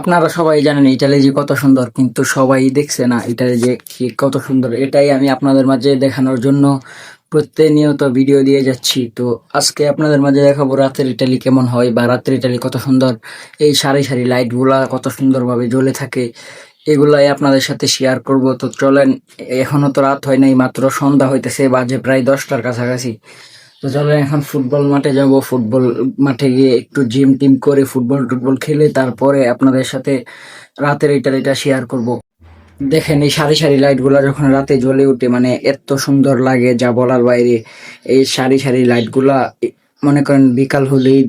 আপনারা সবাই জানেন ইটালি যে কত সুন্দর, কিন্তু সবাই দেখছে না ইটালি যে কত সুন্দর। এটাই আমি আপনাদের মাঝে দেখানোর জন্য প্রতিনিয়ত ভিডিও দিয়ে যাচ্ছি। তো আজকে আপনাদের মাঝে দেখাবো রাতের ইটালি কেমন হয়, বা রাতের ইটালি কত সুন্দর। এই সারি সারি লাইট গুলা কত সুন্দরভাবে জ্বলে থাকে, এগুলাই আপনাদের সাথে শেয়ার করব। তো চলেন, এখনো তো রাত হয় নাই, মাত্র সন্ধ্যা হইতেছে, বাজে প্রায় 10টার কাছাকাছি। তো চলেন এখন ফুটবল মাঠে যাব। ফুটবল মাঠে গিয়ে একটু জিম টিম করে ফুটবল টুটবল খেলে তারপরে আপনাদের সাথে রাতের এটা শেয়ার করব। দেখেন এই সারি সারি লাইট গুলা যখন রাতে জ্বলে উঠে, মানে এত সুন্দর লাগে যা বলার বাইরে। এই সারি সারি লাইট গুলা মনে করেন বিকাল হলেই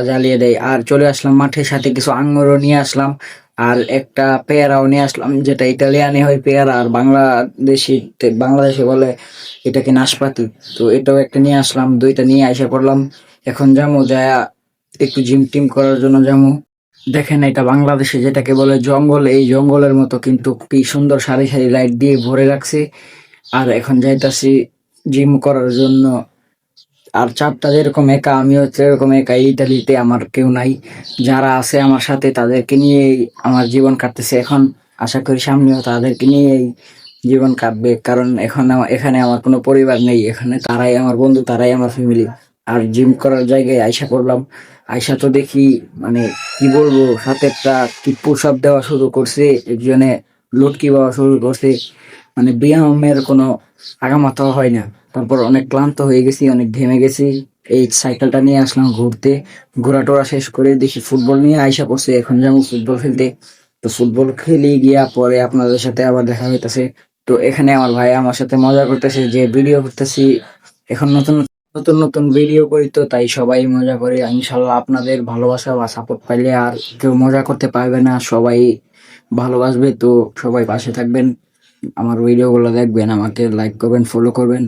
জ্বালিয়ে দেয়। আর চলে আসলাম মাঠের সাথে কিছু আঙ্গুরও নিয়ে আসলাম, আর একটা পেয়ারাও নিয়ে আসলাম, যেটা ইটালিয়ানে হয় পেয়ারা, আর বাংলাদেশে বলে এটাকে নাশপাতি। তো এটাও একটা নিয়ে আসলাম, দুইটা নিয়ে আইসা পড়লাম। এখন যাবো যা একটু জিম টিম করার জন্য যাবো। দেখেন এটা বাংলাদেশে যেটাকে বলে জঙ্গল, এই জঙ্গলের মতো কিন্তু কি সুন্দর সারি সারি লাইট দিয়ে ভরে রাখছে। আর এখন যাইতাছি জিম করার জন্য। আর চাপটা যেরকম একা, আমিও সেরকম একা। এই ইতালিতে আমার কেউ নাই, যারা আছে আমার সাথে তাদেরকে নিয়েই আমার জীবন কাটতেছে এখন। আশা করি সামনেও তাদেরকে নিয়েই জীবন কাটবে, কারণ এখন এখানে আমার কোনো পরিবার নেই। এখানে তারাই আমার বন্ধু, তারাই আমার ফ্যামিলি। আর জিম করার জায়গায় আইসা করলাম। আইসা তো দেখি, মানে কি বলবো, সাথে একটা কি পুশ আপ দেওয়া শুরু করছে, একজনে লটকি দেওয়া শুরু করছে। মানে ব্যায়ামের কোনো আগামাথাও হয় না। তারপর অনেক ক্লান্ত হয়ে গেছি, অনেক ঘেমে গেছি। এই সাইকেলটা নিয়ে আসলাম ঘুরতে। ঘোরা টোরা শেষ করে দেখি ফুটবল নিয়ে আইসা পড়ছে, এখন যাবো ফুটবল খেলতে। তো ফুটবল খেলে গিয়া পরে আপনাদের সাথে আবার দেখা হইতেছে। তো এখানে আমার ভাই আমার সাথে মজা করতেছে যে ভিডিও করতেছি। এখন নতুন নতুন নতুন ভিডিও করি, তো তাই সবাই মজা করে। ইনশাল্লাহ আপনাদের ভালোবাসা বা সাপোর্ট পাইলে আর কেউ মজা করতে পারবে না, সবাই ভালোবাসবে। তো সবাই পাশে থাকবেন, আমার ভিডিওগুলো দেখবেন, আমাকে লাইক করবেন, ফলো করবেন।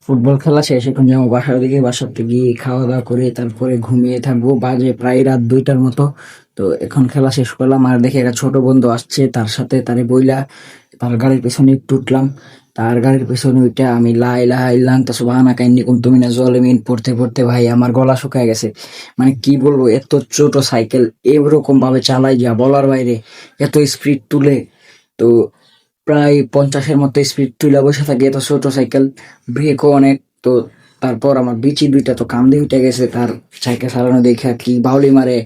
ফুটবল খেলা শেষ, এখন যাবো বাসার দিকে। বাসার থেকে গিয়ে খাওয়া দাওয়া করে তারপরে ঘুমিয়ে থাকবো। বাজে প্রায় রাত 2টার মতো। তো এখন খেলা শেষ করলাম, আর দেখে একটা ছোট বন্ধু আসছে, তার সাথে তারে বইলা তার গাড়ির পেছনে একটু উঠলাম। তার গাড়ির পেছনে উঠে আমি লা ইলাহা ইল্লা আনতা সুবহানাকা ইন্নী কুনতু মিনাজ জালিমিন পড়তে পড়তে ভাই আমার গলা শুকায় গেছে। মানে কি বলবো, এত ছোট সাইকেল এরকম ভাবে চালাই যা বলার বাইরে, এত স্পিড তুলে। তো প্রায় 50-এর মতো স্পিড তুলে বসে থাকি, এত ছোট সাইকেল, ব্রেকও অনেক। তো তারপর আমার বিচি দুইটা তো কান্দে উঠে গেছে, তার সাইকেল চালানো দেখা কি বাউলি মারে।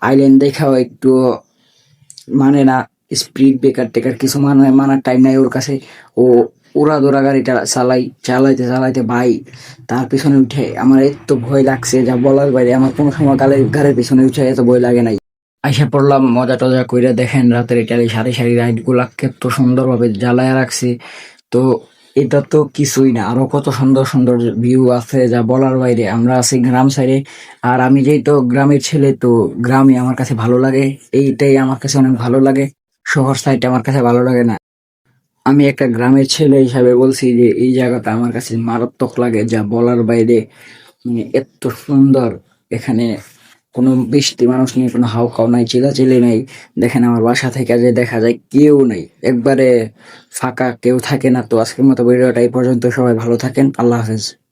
আইল্যান্ড দেখাও একটু মানে না, স্পিড ব্রেকার টেকার কিছু মানার টাইম নাই ওর কাছে। ও ওরা দৌড়া গাড়িটা চালাইতে চালাইতে ভাই তার পিছনে উঠে আমার এত ভয় লাগছে যা বলার বাইরে। আমার কোনো সময় গাড়ির পিছনে উঠে এত ভয় লাগে নাই। আইসা পড়লাম মজা টজা কইরা। দেখেন রাতের ইটালি সারি সারি লাইট গুলা কত সুন্দর ভাবে জ্বালায় রাখছে। তো এটা তো কিছুই না, আরো কত সুন্দর সুন্দর ভিউ আছে যা বলার বাইরে। আমরা আছি গ্রাম সাইডে, আর আমি যেহেতু গ্রামের ছেলে, তো গ্রামই আমার কাছে ভালো লাগে। এইটাই আমার কাছে অনেক ভালো লাগে, শহর সাইড আমার কাছে ভালো লাগে না। আমি একটা গ্রামের ছেলে হিসাবে বলছি যে এই জায়গাটা আমার কাছে মারাত্মক লাগে যা বলার বাইরে। মানে এত সুন্দর। এখানে কোনো বৃষ্টি মানুষ নেই, কোনো হাউকাও নাই, চিলাচিলি নাই। দেখেন আমার বাসা থেকে যে দেখা যায় কেউ নেই, একবারে ফাঁকা, কেউ থাকে না। তো আজকের মতো ভিডিওটা এই পর্যন্ত, সবাই ভালো থাকেন, আল্লাহ হাফেজ।